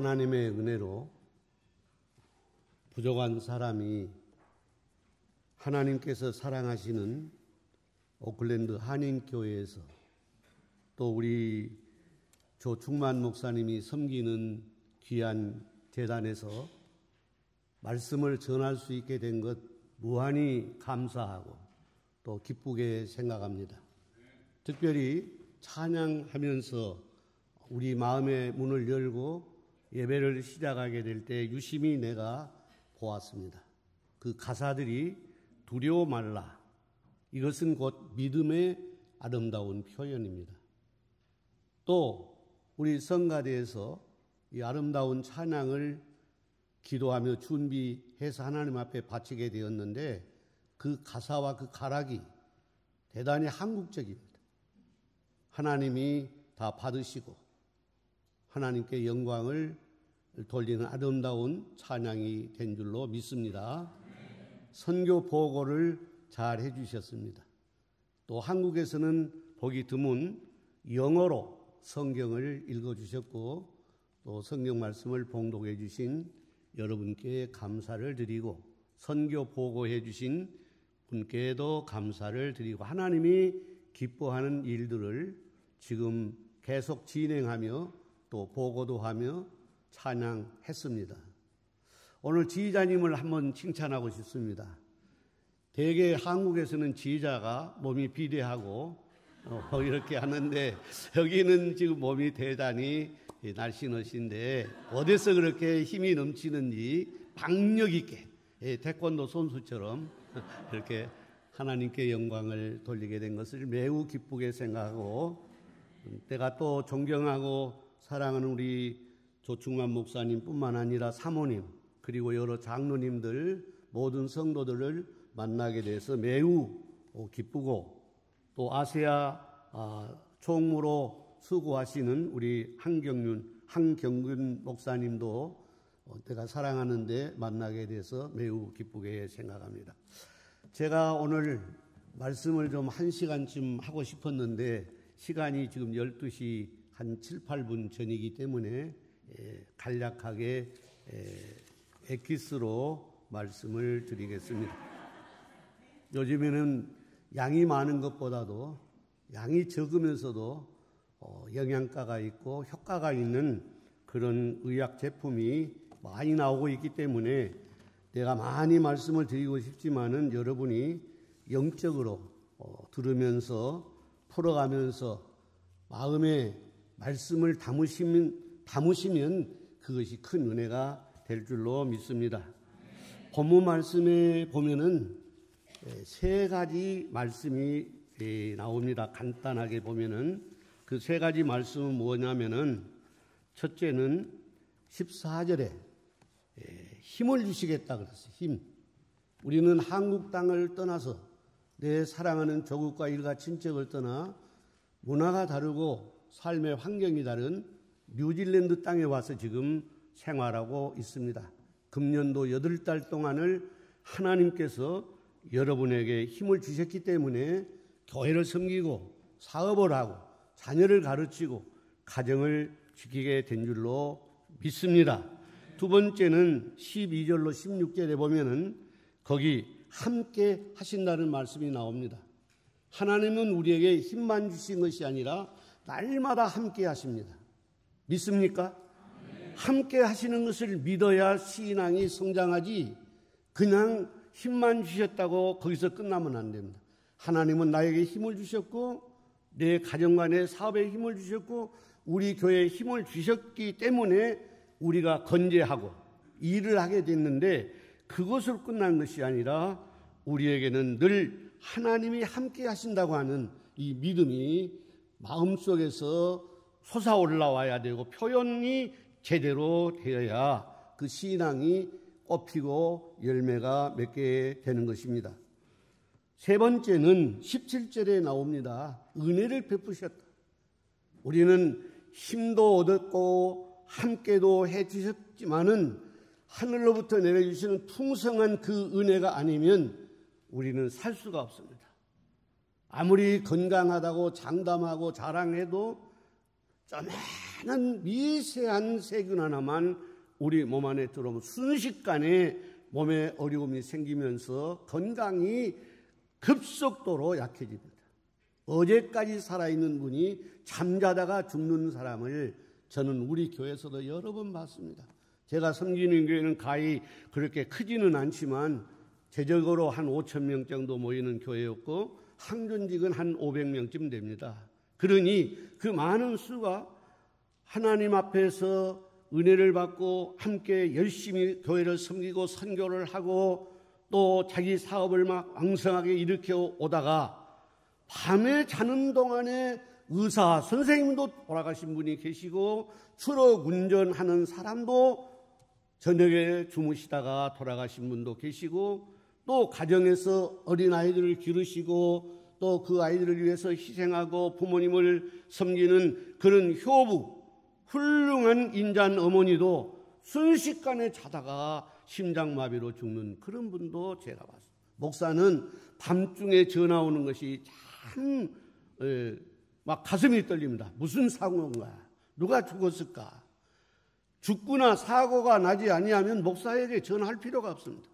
하나님의 은혜로 부족한 사람이 하나님께서 사랑하시는 오클랜드 한인교회에서 또 우리 조충만 목사님이 섬기는 귀한 재단에서 말씀을 전할 수 있게 된 것 무한히 감사하고 또 기쁘게 생각합니다. 특별히 찬양하면서 우리 마음의 문을 열고 예배를 시작하게 될 때 유심히 내가 보았습니다. 그 가사들이 두려워 말라. 이것은 곧 믿음의 아름다운 표현입니다. 또 우리 성가대에서 이 아름다운 찬양을 기도하며 준비해서 하나님 앞에 바치게 되었는데 그 가사와 그 가락이 대단히 한국적입니다. 하나님이 다 받으시고 하나님께 영광을 돌리는 아름다운 찬양이 된 줄로 믿습니다. 선교 보고를 잘 해주셨습니다. 또 한국에서는 보기 드문 영어로 성경을 읽어주셨고 또 성경 말씀을 봉독해 주신 여러분께 감사를 드리고 선교 보고해 주신 분께도 감사를 드리고 하나님이 기뻐하는 일들을 지금 계속 진행하며 또 보고도 하며 찬양했습니다. 오늘 지휘자님을 한번 칭찬하고 싶습니다. 대개 한국에서는 지휘자가 몸이 비대하고 이렇게 하는데 여기는 지금 몸이 대단히 날씬하신데 어디서 그렇게 힘이 넘치는지 박력 있게 태권도 선수처럼 이렇게 하나님께 영광을 돌리게 된 것을 매우 기쁘게 생각하고 내가 또 존경하고 사랑하는 우리 조충만 목사님뿐만 아니라 사모님 그리고 여러 장로님들 모든 성도들을 만나게 돼서 매우 기쁘고 또 아세아 총무로 수고하시는 우리 한경균 목사님도 내가 사랑하는데 만나게 돼서 매우 기쁘게 생각합니다. 제가 오늘 말씀을 좀 1시간쯤 하고 싶었는데 시간이 지금 12시 한 7, 8분 전이기 때문에 간략하게 엑기스로 말씀을 드리겠습니다. 요즘에는 양이 많은 것보다도 양이 적으면서도 영양가가 있고 효과가 있는 그런 의학 제품이 많이 나오고 있기 때문에 내가 많이 말씀을 드리고 싶지만은 여러분이 영적으로 들으면서 풀어가면서 마음에 말씀을 담으시면 그것이 큰 은혜가 될 줄로 믿습니다. 본문 말씀에 보면은 세 가지 말씀이 나옵니다. 간단하게 보면은 그 세 가지 말씀은 뭐냐면은 첫째는 14절에 힘을 주시겠다 그랬어요. 힘. 우리는 한국 땅을 떠나서 내 사랑하는 조국과 일가 친척을 떠나 문화가 다르고 삶의 환경이 다른 뉴질랜드 땅에 와서 지금 생활하고 있습니다. 금년도 8달 동안을 하나님께서 여러분에게 힘을 주셨기 때문에 교회를 섬기고 사업을 하고 자녀를 가르치고 가정을 지키게 된 줄로 믿습니다. 두 번째는 12절로 16절에 보면은 거기 함께 하신다는 말씀이 나옵니다. 하나님은 우리에게 힘만 주신 것이 아니라 날마다 함께 하십니다. 믿습니까? 함께 하시는 것을 믿어야 신앙이 성장하지 그냥 힘만 주셨다고 거기서 끝나면 안 됩니다. 하나님은 나에게 힘을 주셨고 내 가정과 내 사업에 힘을 주셨고 우리 교회에 힘을 주셨기 때문에 우리가 건재하고 일을 하게 됐는데 그것으로 끝난 것이 아니라 우리에게는 늘 하나님이 함께 하신다고 하는 이 믿음이 마음속에서 솟아올라와야 되고 표현이 제대로 되어야 그 신앙이 꽃피고 열매가 맺게 되는 것입니다. 세 번째는 17절에 나옵니다. 은혜를 베푸셨다. 우리는 힘도 얻었고 함께도 해주셨지만은 하늘로부터 내려주시는 풍성한 그 은혜가 아니면 우리는 살 수가 없습니다. 아무리 건강하다고 장담하고 자랑해도 많은 미세한 세균 하나만 우리 몸 안에 들어오면 순식간에 몸에 어려움이 생기면서 건강이 급속도로 약해집니다. 어제까지 살아있는 분이 잠자다가 죽는 사람을 저는 우리 교회에서도 여러 번 봤습니다. 제가 섬기는 교회는 가히 그렇게 크지는 않지만 제적으로 한 5,000명 정도 모이는 교회였고 항존직은 한 500명쯤 됩니다. 그러니 그 많은 수가 하나님 앞에서 은혜를 받고 함께 열심히 교회를 섬기고 선교를 하고 또 자기 사업을 막 왕성하게 일으켜 오다가 밤에 자는 동안에 의사 선생님도 돌아가신 분이 계시고 트럭 운전하는 사람도 저녁에 주무시다가 돌아가신 분도 계시고 또 가정에서 어린아이들을 기르시고 또 그 아이들을 위해서 희생하고 부모님을 섬기는 그런 효부 훌륭한 인자한 어머니도 순식간에 자다가 심장마비로 죽는 그런 분도 제가 봤어요. 목사는 밤중에 전화 오는 것이 참 막 가슴이 떨립니다. 무슨 사고인가? 누가 죽었을까? 죽거나 사고가 나지 아니하면 목사에게 전화할 필요가 없습니다.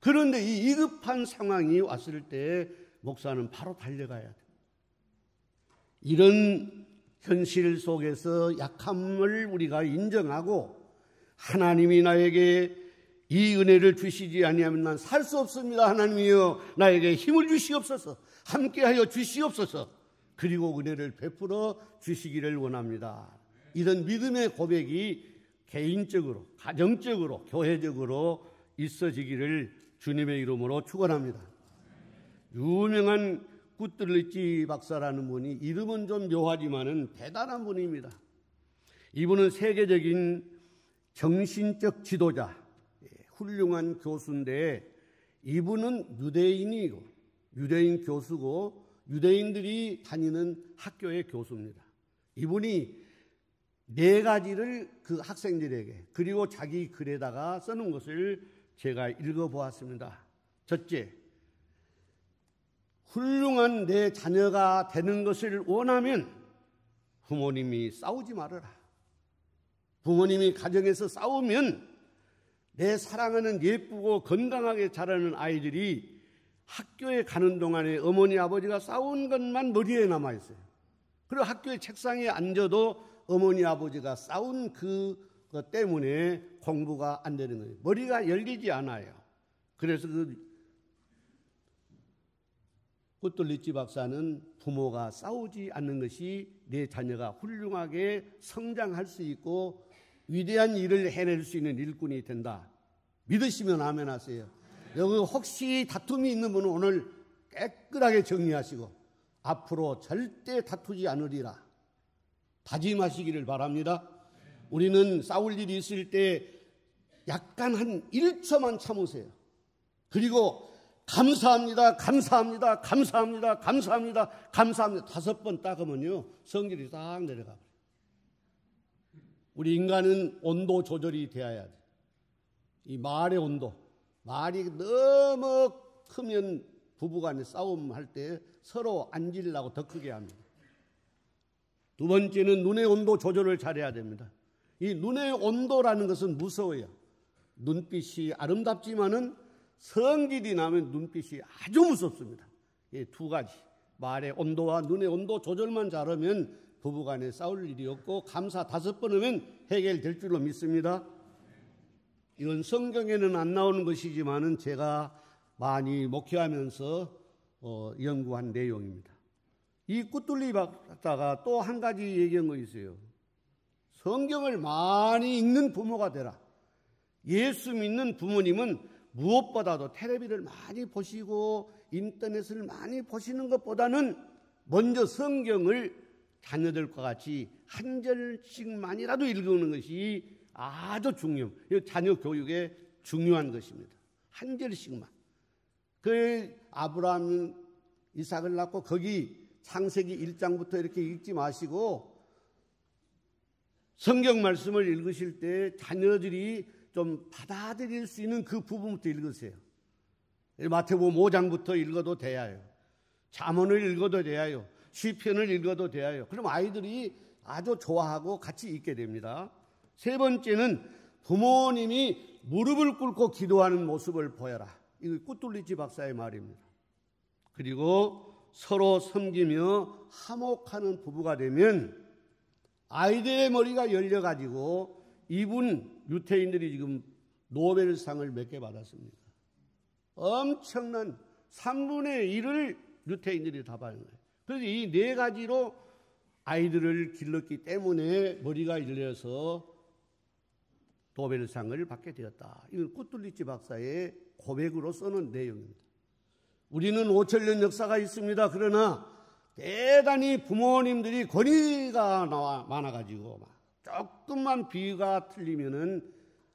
그런데 이 위급한 상황이 왔을 때 목사는 바로 달려가야 돼요. 이런 현실 속에서 약함을 우리가 인정하고 하나님이 나에게 이 은혜를 주시지 아니하면 난 살 수 없습니다. 하나님이여 나에게 힘을 주시옵소서. 함께하여 주시옵소서. 그리고 은혜를 베풀어 주시기를 원합니다. 이런 믿음의 고백이 개인적으로, 가정적으로, 교회적으로 있어지기를 주님의 이름으로 축원합니다. 유명한 꾸틀리치 박사라는 분이 이름은 좀 묘하지만은 대단한 분입니다. 이분은 세계적인 정신적 지도자, 훌륭한 교수인데 이분은 유대인이고 유대인 교수고 유대인들이 다니는 학교의 교수입니다. 이분이 4가지를 그 학생들에게 그리고 자기 글에다가 써놓은 것을 제가 읽어보았습니다. 첫째, 훌륭한 내 자녀가 되는 것을 원하면 부모님이 싸우지 말아라. 부모님이 가정에서 싸우면 내 사랑하는 예쁘고 건강하게 자라는 아이들이 학교에 가는 동안에 어머니 아버지가 싸운 것만 머리에 남아있어요. 그리고 학교의 책상에 앉아도 어머니 아버지가 싸운 그것 때문에 공부가 안 되는 거예요. 머리가 열리지 않아요. 그래서 그 꾸틀리치 박사는 부모가 싸우지 않는 것이 내 자녀가 훌륭하게 성장할 수 있고 위대한 일을 해낼 수 있는 일꾼이 된다. 믿으시면 아멘 하세요. 여기 혹시 다툼이 있는 분은 오늘 깨끗하게 정리하시고 앞으로 절대 다투지 않으리라 다짐하시기를 바랍니다. 우리는 싸울 일이 있을 때 약간 한 1초만 참으세요. 그리고 감사합니다, 감사합니다, 감사합니다, 감사합니다, 감사합니다 5번 닦으면요 성질이 싹 내려가 버려요. 우리 인간은 온도 조절이 되어야 돼. 이 말의 온도, 말이 너무 크면 부부간에 싸움할 때 서로 앉으려고 더 크게 합니다. 두 번째는 눈의 온도 조절을 잘해야 됩니다. 이 눈의 온도라는 것은 무서워요. 눈빛이 아름답지만은 성질이 나면 눈빛이 아주 무섭습니다. 이 2가지 말의 온도와 눈의 온도 조절만 잘하면 부부간에 싸울 일이 없고 감사 5번 하면 해결될 줄로 믿습니다. 이건 성경에는 안 나오는 것이지만은 제가 많이 목회하면서 연구한 내용입니다. 이 꾸틀리 박사가 또 한 가지 얘기한 거 있어요. 성경을 많이 읽는 부모가 되라. 예수 믿는 부모님은 무엇보다도 텔레비를 많이 보시고 인터넷을 많이 보시는 것보다는 먼저 성경을 자녀들과 같이 한 절씩만이라도 읽는 것이 아주 중요해요. 자녀 교육에 중요한 것입니다. 한 절씩만. 그 아브라함 이삭을 낳고 거기 창세기 1장부터 이렇게 읽지 마시고 성경 말씀을 읽으실 때 자녀들이 좀 받아들일 수 있는 그 부분부터 읽으세요. 마태복음 5장부터 읽어도 돼요. 잠언을 읽어도 돼요. 시편을 읽어도 돼요. 그럼 아이들이 아주 좋아하고 같이 있게 됩니다. 세 번째는 부모님이 무릎을 꿇고 기도하는 모습을 보여라. 이거 꾸툴리치 박사의 말입니다. 그리고 서로 섬기며 화목하는 부부가 되면 아이들의 머리가 열려가지고 이분 유태인들이 지금 노벨상을 몇 개 받았습니다. 엄청난 3분의 1을 유태인들이 다 받은 거예요. 그래서 이 네 가지로 아이들을 길렀기 때문에 머리가 열려서 노벨상을 받게 되었다. 이건 꾸툴리치 박사의 고백으로 써놓은 내용입니다. 우리는 5,000년 역사가 있습니다. 그러나 대단히 부모님들이 권위가 많아가지고 조금만 비유가 틀리면은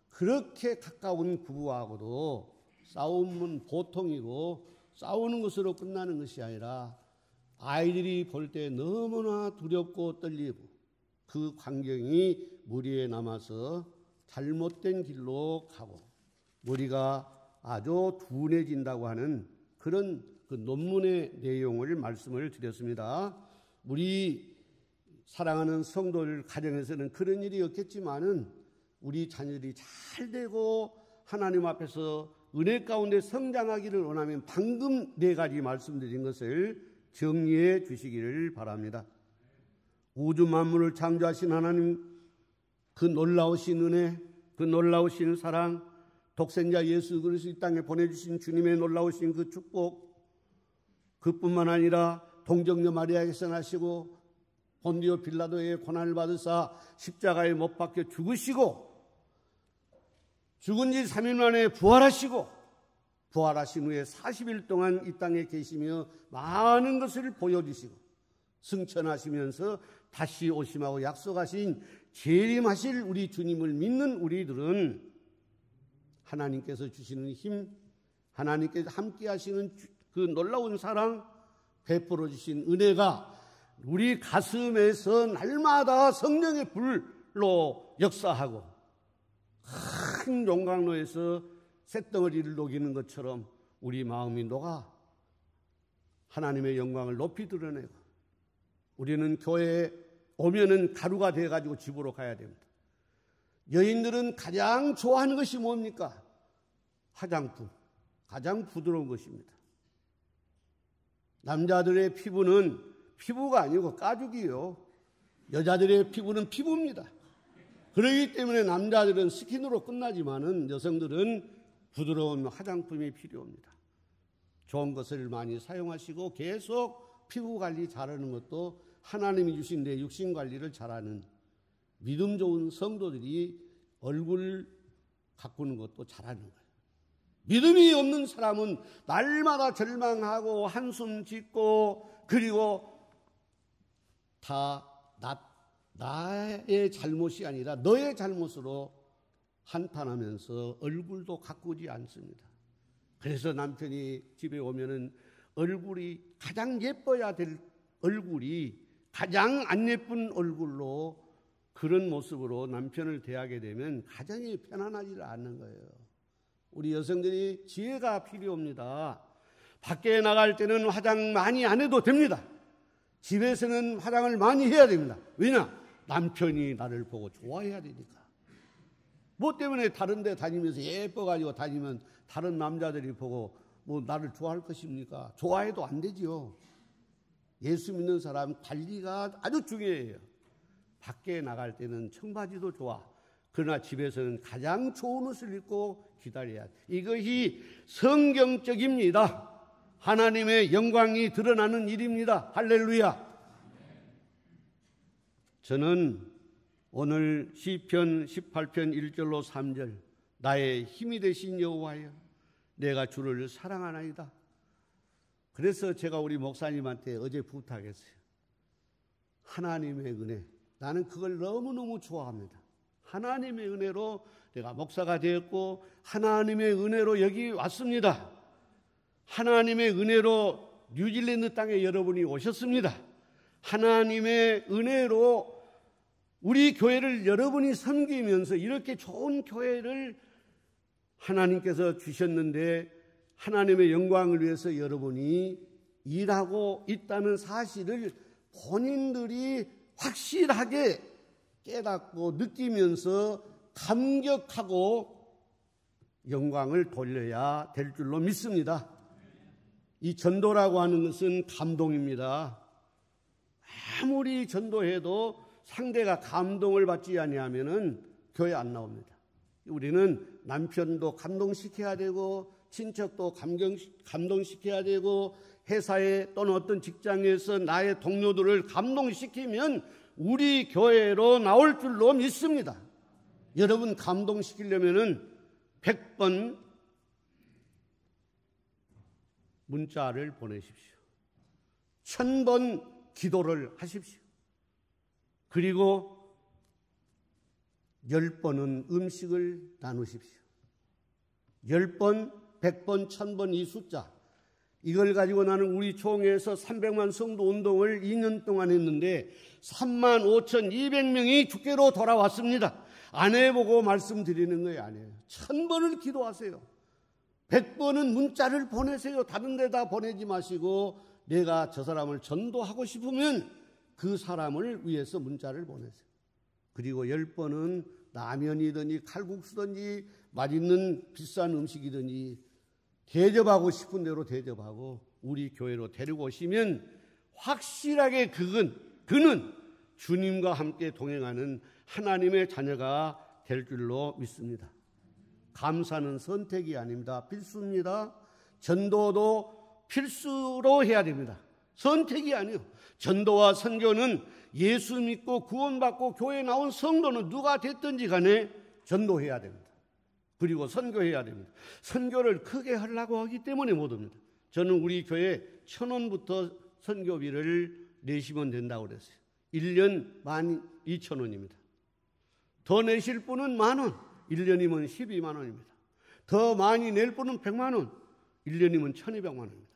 그렇게 가까운 부부하고도 싸움은 보통이고 싸우는 것으로 끝나는 것이 아니라 아이들이 볼 때 너무나 두렵고 떨리고 그 광경이 머리에 남아서 잘못된 길로 가고 머리가 아주 둔해진다고 하는 그런 그 논문의 내용을 말씀을 드렸습니다. 우리 사랑하는 성도들 가정에서는 그런 일이 없겠지만은 우리 자녀들이 잘 되고 하나님 앞에서 은혜 가운데 성장하기를 원하면 방금 네 가지 말씀드린 것을 정리해 주시기를 바랍니다. 우주 만물을 창조하신 하나님, 그 놀라우신 은혜, 그 놀라우신 사랑, 독생자 예수 그리스도 이 땅에 보내주신 주님의 놀라우신 그 축복, 그뿐만 아니라 동정녀 마리아에게서 나시고 본디오 빌라도의 고난을 받으사 십자가에 못 박혀 죽으시고 죽은 지 3일 만에 부활하시고 부활하신 후에 40일 동안 이 땅에 계시며 많은 것을 보여주시고 승천하시면서 다시 오심하고 약속하신 재림하실 우리 주님을 믿는 우리들은 하나님께서 주시는 힘, 하나님께서 함께 하시는 그 놀라운 사랑, 베풀어 주신 은혜가 우리 가슴에서 날마다 성령의 불로 역사하고 큰 용광로에서 쇳덩어리를 녹이는 것처럼 우리 마음이 녹아 하나님의 영광을 높이 드러내고 우리는 교회에 오면은 가루가 돼가지고 집으로 가야 됩니다. 여인들은 가장 좋아하는 것이 뭡니까? 화장품. 가장 부드러운 것입니다. 남자들의 피부는 피부가 아니고 가죽이요. 여자들의 피부는 피부입니다. 그렇기 때문에 남자들은 스킨으로 끝나지만은 여성들은 부드러운 화장품이 필요합니다. 좋은 것을 많이 사용하시고 계속 피부 관리 잘하는 것도 하나님이 주신 내 육신 관리를 잘하는 믿음 좋은 성도들이 얼굴 가꾸는 것도 잘하는 거예요. 믿음이 없는 사람은 날마다 절망하고 한숨 짓고 그리고 다 나의 잘못이 아니라 너의 잘못으로 한탄하면서 얼굴도 가꾸지 않습니다. 그래서 남편이 집에 오면은 얼굴이 가장 예뻐야 될 얼굴이 가장 안 예쁜 얼굴로 그런 모습으로 남편을 대하게 되면 가정이 편안하지 않는 거예요. 우리 여성들이 지혜가 필요합니다. 밖에 나갈 때는 화장 많이 안 해도 됩니다. 집에서는 화장을 많이 해야 됩니다. 왜냐? 남편이 나를 보고 좋아해야 되니까. 뭐 때문에 다른 데 다니면서 예뻐가지고 다니면 다른 남자들이 보고 뭐 나를 좋아할 것입니까? 좋아해도 안 되지요. 예수 믿는 사람 관리가 아주 중요해요. 밖에 나갈 때는 청바지도 좋아. 그러나 집에서는 가장 좋은 옷을 입고 기다려야 돼. 이것이 성경적입니다. 하나님의 영광이 드러나는 일입니다. 할렐루야. 저는 오늘 시편 18편 1절로 3절 나의 힘이 되신 여호와여 내가 주를 사랑하나이다. 그래서 제가 우리 목사님한테 어제 부탁했어요. 하나님의 은혜. 나는 그걸 너무너무 좋아합니다. 하나님의 은혜로 내가 목사가 되었고 하나님의 은혜로 여기 왔습니다. 하나님의 은혜로 뉴질랜드 땅에 여러분이 오셨습니다. 하나님의 은혜로 우리 교회를 여러분이 섬기면서 이렇게 좋은 교회를 하나님께서 주셨는데 하나님의 영광을 위해서 여러분이 일하고 있다는 사실을 본인들이 확실하게 깨닫고 느끼면서 감격하고 영광을 돌려야 될 줄로 믿습니다. 이 전도라고 하는 것은 감동입니다. 아무리 전도해도 상대가 감동을 받지 아니하면은 교회 안 나옵니다. 우리는 남편도 감동시켜야 되고 친척도 감동시켜야 되고 회사에 또는 어떤 직장에서 나의 동료들을 감동시키면 우리 교회로 나올 줄로 믿습니다. 여러분 감동시키려면은 100번 문자를 보내십시오. 1000번 기도를 하십시오. 그리고 10번은 음식을 나누십시오. 10번, 100번, 1000번 이 숫자, 이걸 가지고 나는 우리 총회에서 300만 성도 운동을 2년 동안 했는데 35,200명이 주께로 돌아왔습니다. 안 해보고 말씀드리는 거예요. 아니에요. 1000번을 기도하세요. 100번은 문자를 보내세요. 다른 데다 보내지 마시고 내가 저 사람을 전도하고 싶으면 그 사람을 위해서 문자를 보내세요. 그리고 10번은 라면이든지 칼국수든지 맛있는 비싼 음식이든지 대접하고 싶은 대로 대접하고 우리 교회로 데리고 오시면 확실하게 그는 주님과 함께 동행하는 하나님의 자녀가 될 줄로 믿습니다. 감사는 선택이 아닙니다. 필수입니다. 전도도 필수로 해야 됩니다. 선택이 아니에요. 전도와 선교는 예수 믿고 구원받고 교회에 나온 성도는 누가 됐든지 간에 전도해야 됩니다. 그리고 선교해야 됩니다. 선교를 크게 하려고 하기 때문에 못 옵니다. 저는 우리 교회 1,000원부터 선교비를 내시면 된다고 그랬어요. 1년 12,000원입니다. 더 내실 분은 10,000원, 1년이면 12만 원입니다. 더 많이 낼 분은 100만 원, 1년이면 1,200만 원입니다.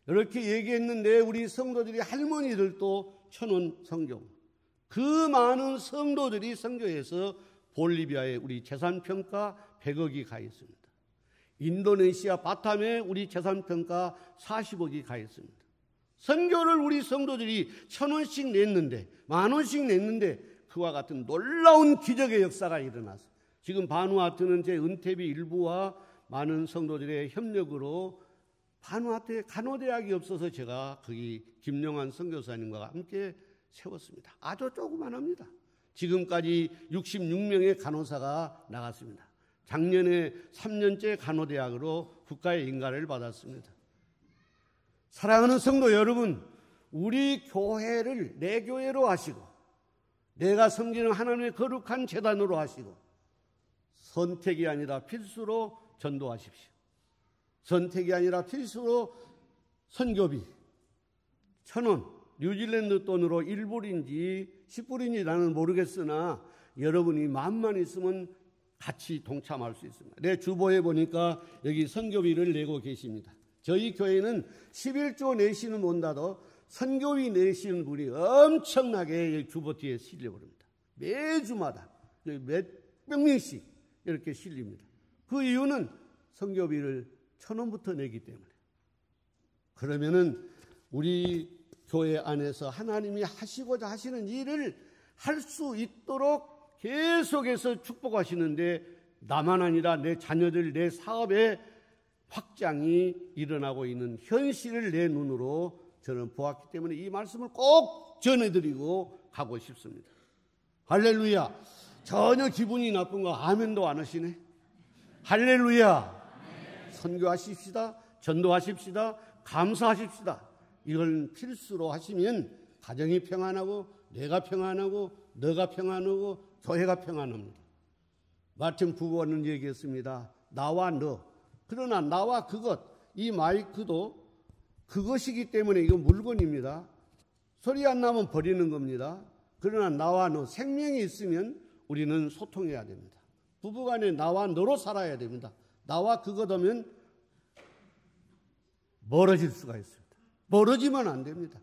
이렇게 얘기했는데 우리 성도들이 할머니들도 1,000원 성경. 그 많은 성도들이 선교해서 볼리비아에 우리 재산평가 100억이 가 있습니다. 인도네시아 바탐에 우리 재산평가 40억이 가 있습니다. 선교를 우리 성도들이 1,000원씩 냈는데 10,000원씩 냈는데 그와 같은 놀라운 기적의 역사가 일어났어요. 지금 바누아투는 제 은퇴비 일부와 많은 성도들의 협력으로 바누아투에 간호대학이 없어서 제가 거기 김영환 선교사님과 함께 세웠습니다. 아주 조그만합니다. 지금까지 66명의 간호사가 나갔습니다. 작년에 3년째 간호대학으로 국가의 인가를 받았습니다. 사랑하는 성도 여러분, 우리 교회를 내 교회로 하시고 내가 섬기는 하나님의 거룩한 제단으로 하시고 선택이 아니라 필수로 전도하십시오. 선택이 아니라 필수로 선교비 1,000원, 뉴질랜드 돈으로 1불인지 10불인지 나는 모르겠으나 여러분이 마음만 있으면 같이 동참할 수 있습니다. 내 주보에 보니까 여기 선교비를 내고 계십니다. 저희 교회는 11조 내시는 못다도 선교비 내시는 분이 엄청나게 주보 뒤에 실려버립니다. 매주마다 몇백 명씩 이렇게 실립니다. 그 이유는 선교비를 1,000원부터 내기 때문에. 그러면은 우리 교회 안에서 하나님이 하시고자 하시는 일을 할 수 있도록 계속해서 축복하시는데 나만 아니라 내 자녀들, 내 사업의 확장이 일어나고 있는 현실을 내 눈으로 저는 보았기 때문에 이 말씀을 꼭 전해드리고 가고 싶습니다. 할렐루야. 전혀 기분이 나쁜 거 아멘도 안 하시네. 할렐루야. 선교하십시다. 전도하십시다. 감사하십시다. 이걸 필수로 하시면 가정이 평안하고 내가 평안하고 너가 평안하고 교회가 평안합니다. 마틴 부부는 얘기했습니다. 나와 너. 그러나 나와 그것, 이 마이크도 그것이기 때문에 이건 물건입니다. 소리 안 나면 버리는 겁니다. 그러나 나와 너, 생명이 있으면 우리는 소통해야 됩니다. 부부간에 나와 너로 살아야 됩니다. 나와 그것 하면 멀어질 수가 있습니다. 멀어지면 안 됩니다.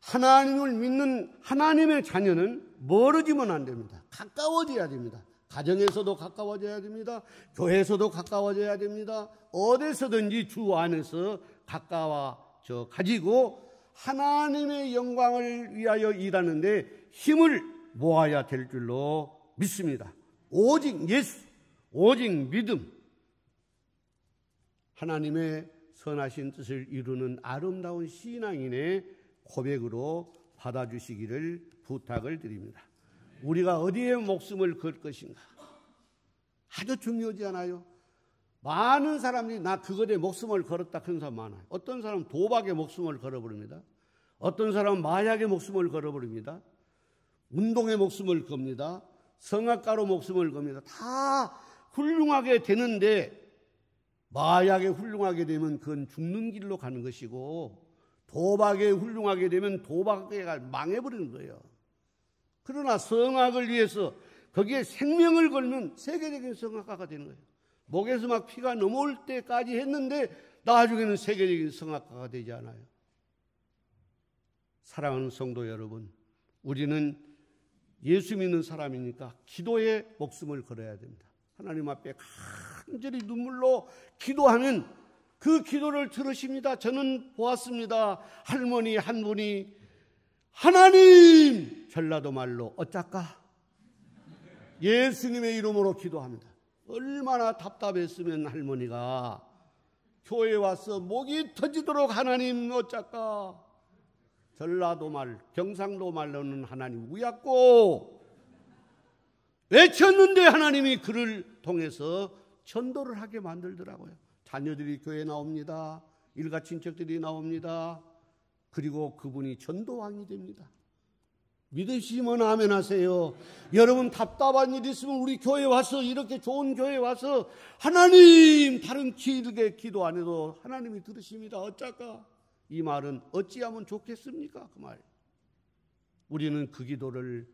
하나님을 믿는 하나님의 자녀는 멀어지면 안 됩니다. 가까워져야 됩니다. 가정에서도 가까워져야 됩니다. 교회에서도 가까워져야 됩니다. 어디서든지 주 안에서 가까워져 가지고 하나님의 영광을 위하여 일하는데 힘을 모아야 될 줄로 믿습니다. 오직 예수, 오직 믿음, 하나님의 선하신 뜻을 이루는 아름다운 신앙인의 고백으로 받아주시기를 부탁을 드립니다. 우리가 어디에 목숨을 걸 것인가? 아주 중요하지 않아요? 많은 사람들이 나 그것에 목숨을 걸었다 그런 사람 많아요. 어떤 사람은 도박에 목숨을 걸어버립니다. 어떤 사람은 마약에 목숨을 걸어버립니다. 운동에 목숨을 겁니다. 성악가로 목숨을 겁니다. 다 훌륭하게 되는데 마약에 훌륭하게 되면 그건 죽는 길로 가는 것이고 도박에 훌륭하게 되면 도박에 망해버리는 거예요. 그러나 성악을 위해서 거기에 생명을 걸면 세계적인 성악가가 되는 거예요. 목에서 막 피가 넘어올 때까지 했는데 나중에는 세계적인 성악가가 되지 않아요. 사랑하는 성도 여러분, 우리는 예수 믿는 사람이니까 기도에 목숨을 걸어야 됩니다. 하나님 앞에 간절히 눈물로 기도하면 그 기도를 들으십니다. 저는 보았습니다. 할머니 한 분이 하나님 전라도 말로 어쩔까? 예수님의 이름으로 기도합니다. 얼마나 답답했으면 할머니가 교회에 와서 목이 터지도록 하나님 어쩔까? 전라도 말, 경상도 말로는 하나님 우약고 외쳤는데 하나님이 그를 통해서 전도를 하게 만들더라고요. 자녀들이 교회에 나옵니다. 일가 친척들이 나옵니다. 그리고 그분이 전도왕이 됩니다. 믿으시면 아멘 하세요. 여러분 답답한 일 있으면 우리 교회에 와서 이렇게 좋은 교회에 와서 하나님 다른 길게 기도 안 해도 하나님이 들으십니다. 어쩔까? 이 말은 어찌하면 좋겠습니까? 그 말. 우리는 그 기도를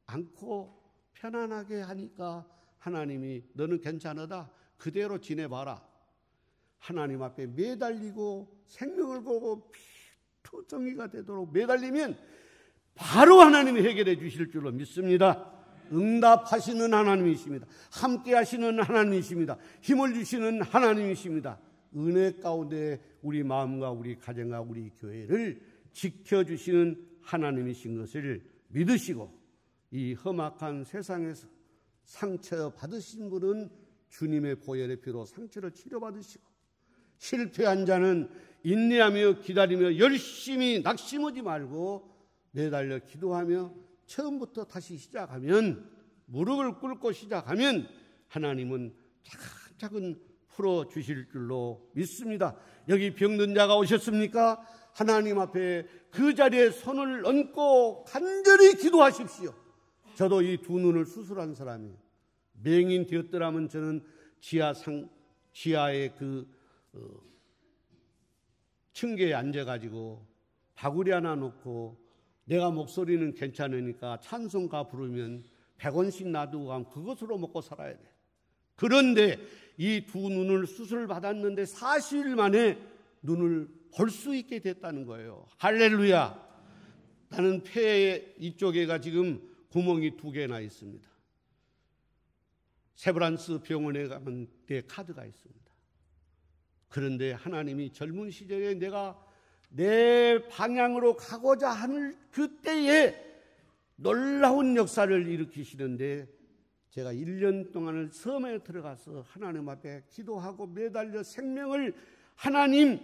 않고 편안하게 하니까 하나님이 너는 괜찮으다. 그대로 지내봐라. 하나님 앞에 매달리고 생명을 걸고 피투성이가 되도록 매달리면 바로 하나님이 해결해 주실 줄로 믿습니다. 응답하시는 하나님이십니다. 함께 하시는 하나님이십니다. 힘을 주시는 하나님이십니다. 은혜 가운데 우리 마음과 우리 가정과 우리 교회를 지켜주시는 하나님이신 것을 믿으시고 이 험악한 세상에서 상처 받으신 분은 주님의 보혈의 피로 상처를 치료받으시고 실패한 자는 인내하며 기다리며 열심히 낙심하지 말고 매달려 기도하며 처음부터 다시 시작하면 무릎을 꿇고 시작하면 하나님은 차근차근 풀어주실 줄로 믿습니다. 여기 병든 자가 오셨습니까? 하나님 앞에 그 자리에 손을 얹고 간절히 기도하십시오. 저도 이 두 눈을 수술한 사람이에요. 맹인 되었더라면 저는 지하의 그 층계에 앉아가지고 바구리 하나 놓고 내가 목소리는 괜찮으니까 찬송가 부르면 100원씩 놔두고 가면 그것으로 먹고 살아야 돼. 그런데 이 두 눈을 수술받았는데 40일 만에 눈을 볼 수 있게 됐다는 거예요. 할렐루야. 나는 폐 이쪽에가 지금 구멍이 2개나 있습니다. 세브란스 병원에 가면 내 카드가 있습니다. 그런데 하나님이 젊은 시절에 내가 내 방향으로 가고자 하는 그때에 놀라운 역사를 일으키시는데 제가 1년 동안을 섬에 들어가서 하나님 앞에 기도하고 매달려 생명을 하나님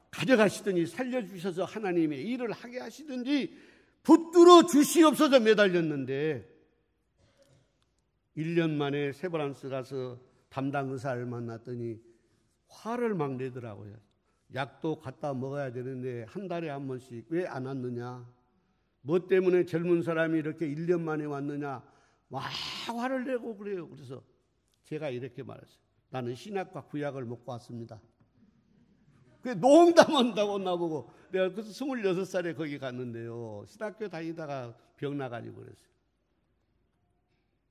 가져가시더니 살려주셔서 하나님의 일을 하게 하시든지 붙들어 주시옵소서 매달렸는데 1년 만에 세브란스 가서 담당 의사를 만났더니 화를 막 내더라고요. 약도 갖다 먹어야 되는데 한 달에 한 번씩 왜 안 왔느냐? 뭐 때문에 젊은 사람이 이렇게 1년 만에 왔느냐? 막 화를 내고 그래요. 그래서 제가 이렇게 말했어요. 나는 신약과 구약을 먹고 왔습니다. 그게 농담한다고 나보고 내가 그래서 26살에 거기 갔는데요. 신학교 다니다가 병 나가지고 그랬어요.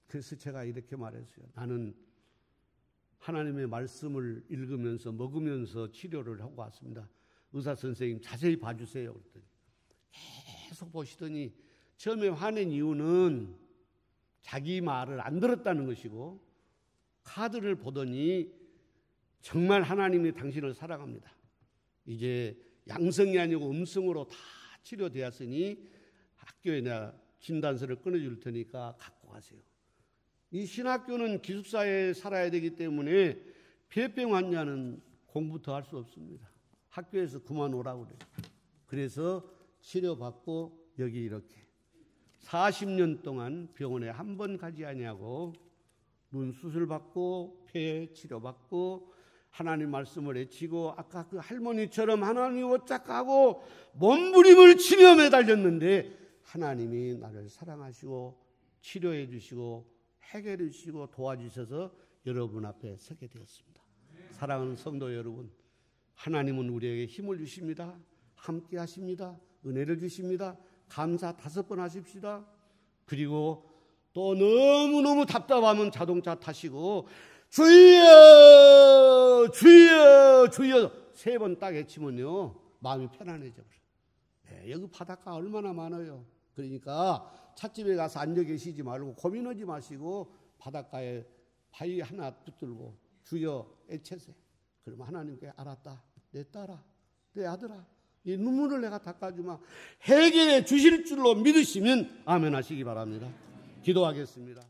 그래서 제가 이렇게 말했어요. 나는 하나님의 말씀을 읽으면서 먹으면서 치료를 하고 왔습니다. 의사 선생님 자세히 봐주세요. 그랬더니 계속 보시더니 처음에 화낸 이유는 자기 말을 안 들었다는 것이고 카드를 보더니 정말 하나님이 당신을 사랑합니다. 이제 양성이 아니고 음성으로 다 치료되었으니 학교에 내가 진단서를 끊어줄 테니까 갖고 가세요. 이 신학교는 기숙사에 살아야 되기 때문에 폐병 환자는 공부부터 할 수 없습니다. 학교에서 그만 오라고 그래요. 그래서 치료받고 여기 이렇게 40년 동안 병원에 한 번 가지 아니하고 눈 수술받고 폐 치료받고 하나님 말씀을 외치고 아까 그 할머니처럼 하나님 어짝하고 몸부림을 치며 매달렸는데 하나님이 나를 사랑하시고 치료해 주시고 해결해 주시고 도와주셔서 여러분 앞에 서게 되었습니다. 사랑하는 성도 여러분, 하나님은 우리에게 힘을 주십니다. 함께 하십니다. 은혜를 주십니다. 감사 5번 하십시다. 그리고 또 너무너무 답답하면 자동차 타시고 주여 주여 주여 3번 딱 외치면요 마음이 편안해져 버려요. 네, 여기 바닷가 얼마나 많아요. 그러니까 찻집에 가서 앉아 계시지 말고 고민하지 마시고 바닷가에 바위 하나 붙들고 주여 애채세요. 그러면 하나님께 알았다. 내 딸아, 내 아들아, 이 눈물을 내가 닦아주마 해결해 주실 줄로 믿으시면 아멘 하시기 바랍니다. 기도하겠습니다.